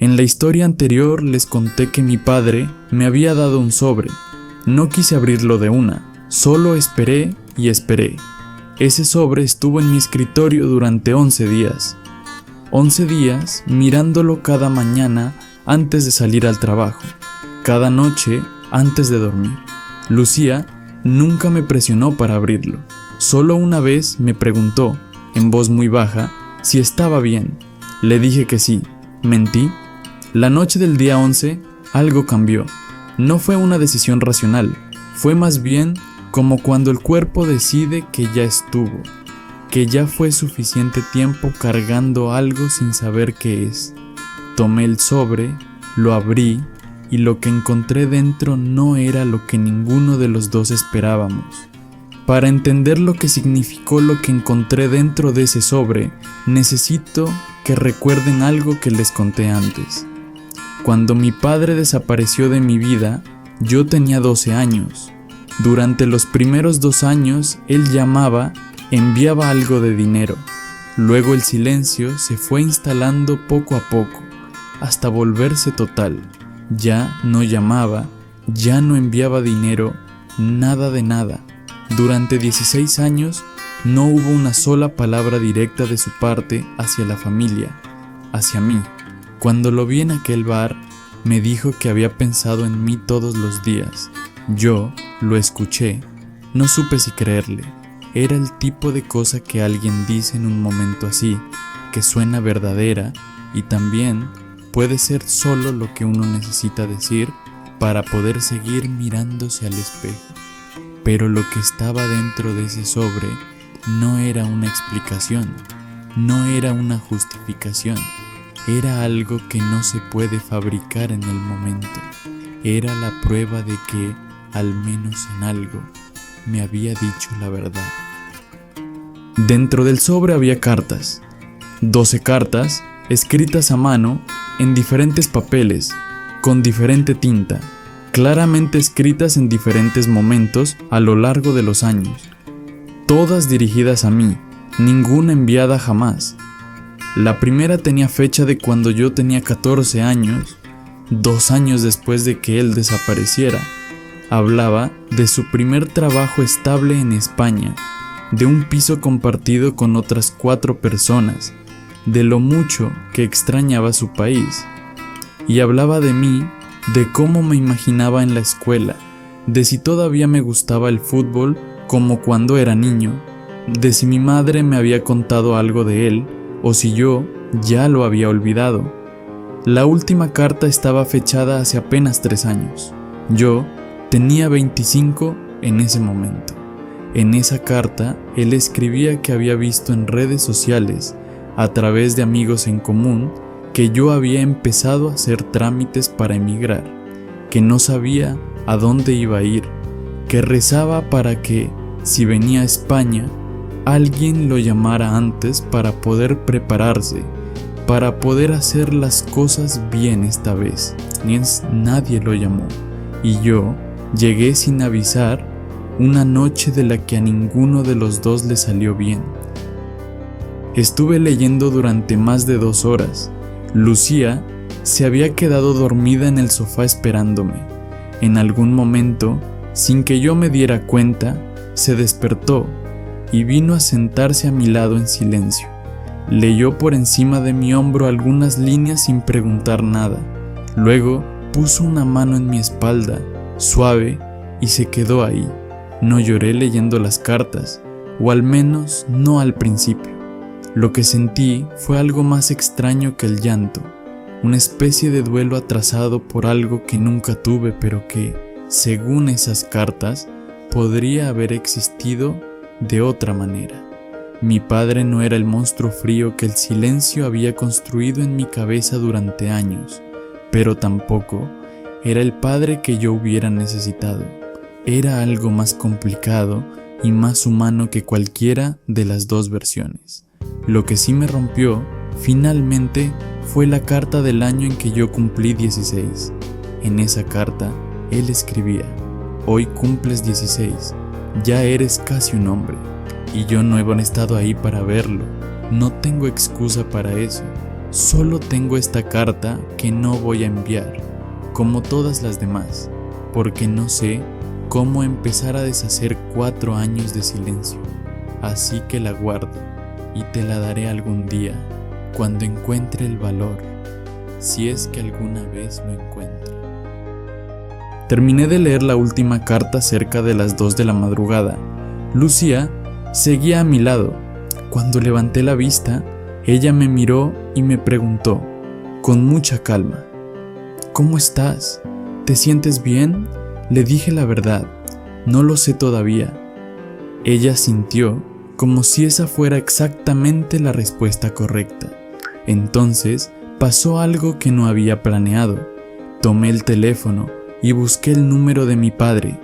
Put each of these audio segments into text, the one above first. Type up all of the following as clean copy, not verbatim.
En la historia anterior les conté que mi padre me había dado un sobre. No quise abrirlo de una, solo esperé y esperé. Ese sobre estuvo en mi escritorio durante 11 días. 11 días mirándolo cada mañana antes de salir al trabajo, cada noche antes de dormir. Lucía nunca me presionó para abrirlo. Solo una vez me preguntó, en voz muy baja, si estaba bien. Le dije que sí. ¿Mentí? La noche del día 11, algo cambió. No fue una decisión racional, fue más bien como cuando el cuerpo decide que ya estuvo, que ya fue suficiente tiempo cargando algo sin saber qué es. Tomé el sobre, lo abrí y lo que encontré dentro no era lo que ninguno de los dos esperábamos. Para entender lo que significó lo que encontré dentro de ese sobre, necesito que recuerden algo que les conté antes. Cuando mi padre desapareció de mi vida, yo tenía 12 años. Durante los primeros 2 años, él llamaba, enviaba algo de dinero. Luego el silencio se fue instalando poco a poco, hasta volverse total. Ya no llamaba, ya no enviaba dinero, nada de nada. Durante 16 años, no hubo una sola palabra directa de su parte hacia la familia, hacia mí. Cuando lo vi en aquel bar, me dijo que había pensado en mí todos los días. Yo lo escuché, no supe si creerle. Era el tipo de cosa que alguien dice en un momento así, que suena verdadera y también puede ser solo lo que uno necesita decir para poder seguir mirándose al espejo. Pero lo que estaba dentro de ese sobre no era una explicación, no era una justificación. Era algo que no se puede fabricar en el momento. Era la prueba de que, al menos en algo, me había dicho la verdad. Dentro del sobre había cartas. 12 cartas, escritas a mano, en diferentes papeles, con diferente tinta, claramente escritas en diferentes momentos a lo largo de los años. Todas dirigidas a mí, ninguna enviada jamás. La primera tenía fecha de cuando yo tenía 14 años, 2 años después de que él desapareciera. Hablaba de su primer trabajo estable en España, de un piso compartido con otras 4 personas, de lo mucho que extrañaba su país. Y hablaba de mí, de cómo me imaginaba en la escuela, de si todavía me gustaba el fútbol como cuando era niño, de si mi madre me había contado algo de él, o si yo ya lo había olvidado. La última carta estaba fechada hace apenas 3 años. Yo tenía 25 en ese momento. En esa carta, él escribía que había visto en redes sociales, a través de amigos en común, que yo había empezado a hacer trámites para emigrar, que no sabía a dónde iba a ir, que rezaba para que, si venía a España, alguien lo llamara antes para poder prepararse, para poder hacer las cosas bien esta vez. Nadie lo llamó, y yo llegué sin avisar, una noche de la que a ninguno de los dos le salió bien. Estuve leyendo durante más de 2 horas. Lucía se había quedado dormida en el sofá esperándome. En algún momento, sin que yo me diera cuenta, se despertó y vino a sentarse a mi lado en silencio. Leyó por encima de mi hombro algunas líneas sin preguntar nada. Luego puso una mano en mi espalda, suave, y se quedó ahí. No lloré leyendo las cartas, o al menos no al principio. Lo que sentí fue algo más extraño que el llanto, una especie de duelo atrasado por algo que nunca tuve, pero que, según esas cartas, podría haber existido de otra manera. Mi padre no era el monstruo frío que el silencio había construido en mi cabeza durante años, pero tampoco era el padre que yo hubiera necesitado. Era algo más complicado y más humano que cualquiera de las 2 versiones. Lo que sí me rompió, finalmente, fue la carta del año en que yo cumplí 16. En esa carta, él escribía: hoy cumples 16, ya eres casi un hombre. Y yo no he estado ahí para verlo, no tengo excusa para eso. Solo tengo esta carta que no voy a enviar, como todas las demás, porque no sé cómo empezar a deshacer 4 años de silencio. Así que la guardo y te la daré algún día, cuando encuentre el valor, si es que alguna vez lo encuentro. Terminé de leer la última carta cerca de las 2 de la madrugada. Lucía seguía a mi lado. Cuando levanté la vista, ella me miró y me preguntó, con mucha calma: ¿cómo estás? ¿Te sientes bien? Le dije la verdad: no lo sé todavía. Ella sintió como si esa fuera exactamente la respuesta correcta. Entonces pasó algo que no había planeado. Tomé el teléfono y busqué el número de mi padre,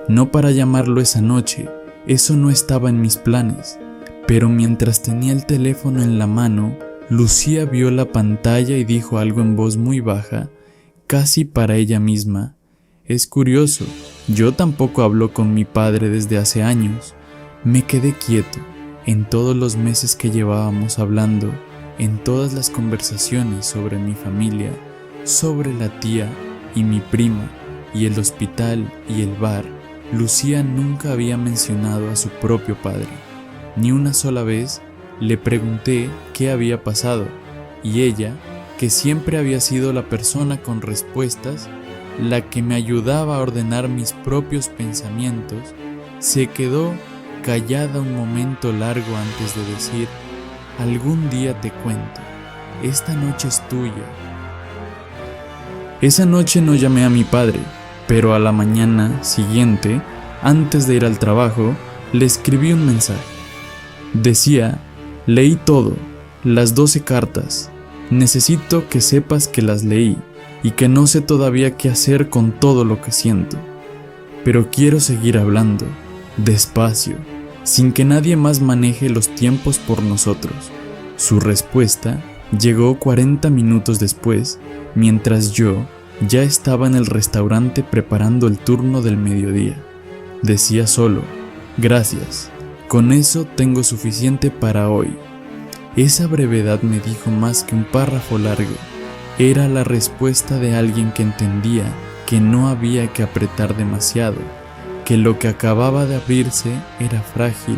no para llamarlo esa noche, eso no estaba en mis planes, pero mientras tenía el teléfono en la mano, Lucía vio la pantalla y dijo algo en voz muy baja, casi para ella misma. Es curioso, yo tampoco hablo con mi padre desde hace años. Me quedé quieto en todos los meses que llevábamos hablando, en todas las conversaciones sobre mi familia, sobre la tía y mi prima, y el hospital y el bar. Lucía nunca había mencionado a su propio padre. Ni una sola vez le pregunté qué había pasado, y ella, que siempre había sido la persona con respuestas, la que me ayudaba a ordenar mis propios pensamientos, se quedó callada un momento largo antes de decir: algún día te cuento, esta noche es tuya. Esa noche no llamé a mi padre, pero a la mañana siguiente, antes de ir al trabajo, le escribí un mensaje. Decía: leí todo, las 12 cartas. Necesito que sepas que las leí y que no sé todavía qué hacer con todo lo que siento. Pero quiero seguir hablando, despacio, sin que nadie más maneje los tiempos por nosotros. Su respuesta llegó 40 minutos después, mientras yo ya estaba en el restaurante preparando el turno del mediodía. Decía solo: gracias, con eso tengo suficiente para hoy. Esa brevedad me dijo más que un párrafo largo. Era la respuesta de alguien que entendía que no había que apretar demasiado, que lo que acababa de abrirse era frágil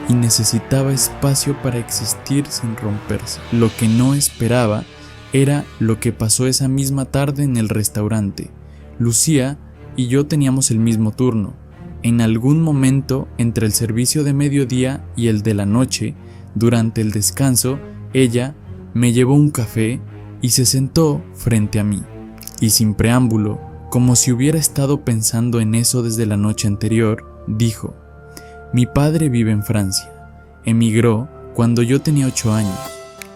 y necesitaba espacio para existir sin romperse. Lo que no esperaba era lo que pasó esa misma tarde en el restaurante. Lucía y yo teníamos el mismo turno. En algún momento entre el servicio de mediodía y el de la noche, durante el descanso, ella me llevó un café y se sentó frente a mí. Y sin preámbulo, como si hubiera estado pensando en eso desde la noche anterior, dijo: mi padre vive en Francia. Emigró cuando yo tenía 8 años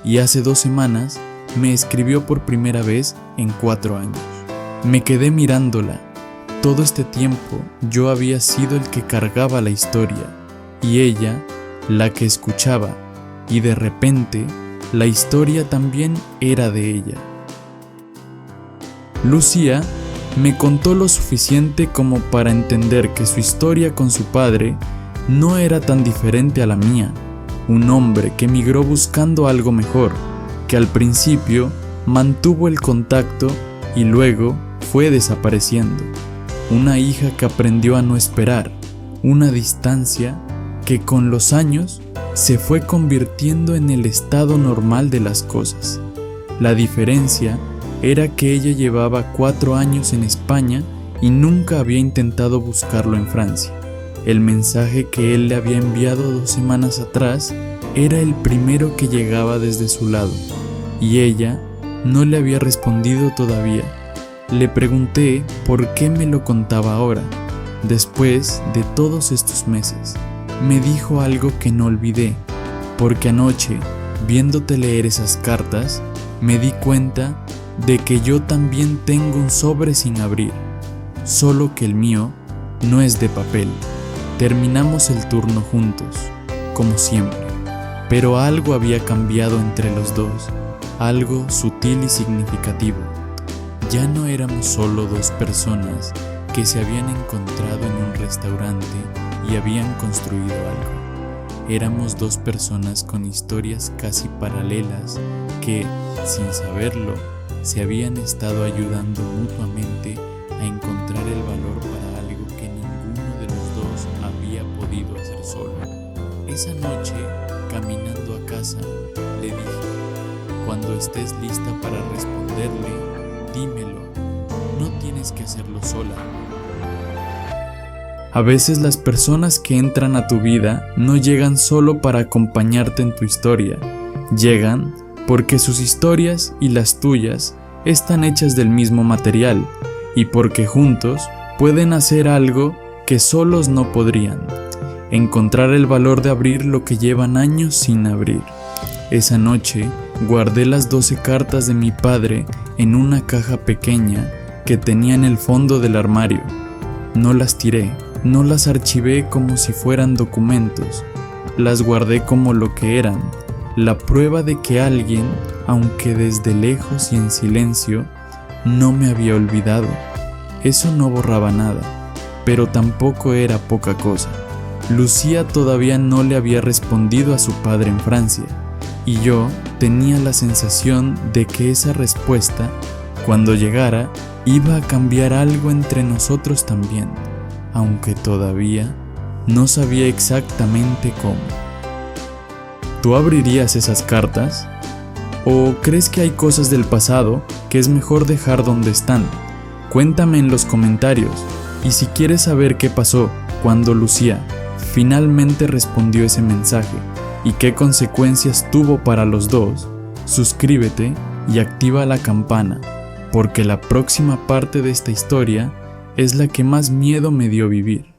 y hace 2 semanas me escribió por primera vez en 4 años. Me quedé mirándola. Todo este tiempo yo había sido el que cargaba la historia y ella la que escuchaba, y de repente la historia también era de ella. Lucía me contó lo suficiente como para entender que su historia con su padre no era tan diferente a la mía. Un hombre que emigró buscando algo mejor, que al principio mantuvo el contacto y luego fue desapareciendo. Una hija que aprendió a no esperar, una distancia que con los años se fue convirtiendo en el estado normal de las cosas. La diferencia era que ella llevaba 4 años en España y nunca había intentado buscarlo en Francia. El mensaje que él le había enviado 2 semanas atrás era el primero que llegaba desde su lado, y ella no le había respondido todavía. Le pregunté por qué me lo contaba ahora, después de todos estos meses. Me dijo algo que no olvidé, porque anoche, viéndote leer esas cartas, me di cuenta de que yo también tengo un sobre sin abrir, solo que el mío no es de papel. Terminamos el turno juntos, como siempre, pero algo había cambiado entre los dos, algo sutil y significativo. Ya no éramos solo 2 personas que se habían encontrado en un restaurante y habían construido algo. Éramos dos personas con historias casi paralelas que, sin saberlo, se habían estado ayudando mutuamente a encontrar el valor para algo que ninguno de los dos había podido hacer solo. Esa noche, caminando a casa, le dije: cuando estés lista para responderle, dímelo, no tienes que hacerlo sola. A veces las personas que entran a tu vida no llegan solo para acompañarte en tu historia, llegan porque sus historias y las tuyas están hechas del mismo material y porque juntos pueden hacer algo que solos no podrían, encontrar el valor de abrir lo que llevan años sin abrir. Esa noche guardé las 12 cartas de mi padre en una caja pequeña que tenía en el fondo del armario. No las tiré, no las archivé como si fueran documentos, las guardé como lo que eran, la prueba de que alguien, aunque desde lejos y en silencio, no me había olvidado. Eso no borraba nada, pero tampoco era poca cosa. Lucía todavía no le había respondido a su padre en Francia, y yo tenía la sensación de que esa respuesta, cuando llegara, iba a cambiar algo entre nosotros también, aunque todavía no sabía exactamente cómo. ¿Tú abrirías esas cartas? ¿O crees que hay cosas del pasado que es mejor dejar donde están? Cuéntame en los comentarios, y si quieres saber qué pasó cuando Lucía finalmente respondió ese mensaje y qué consecuencias tuvo para los dos, suscríbete y activa la campana, porque la próxima parte de esta historia es la que más miedo me dio vivir.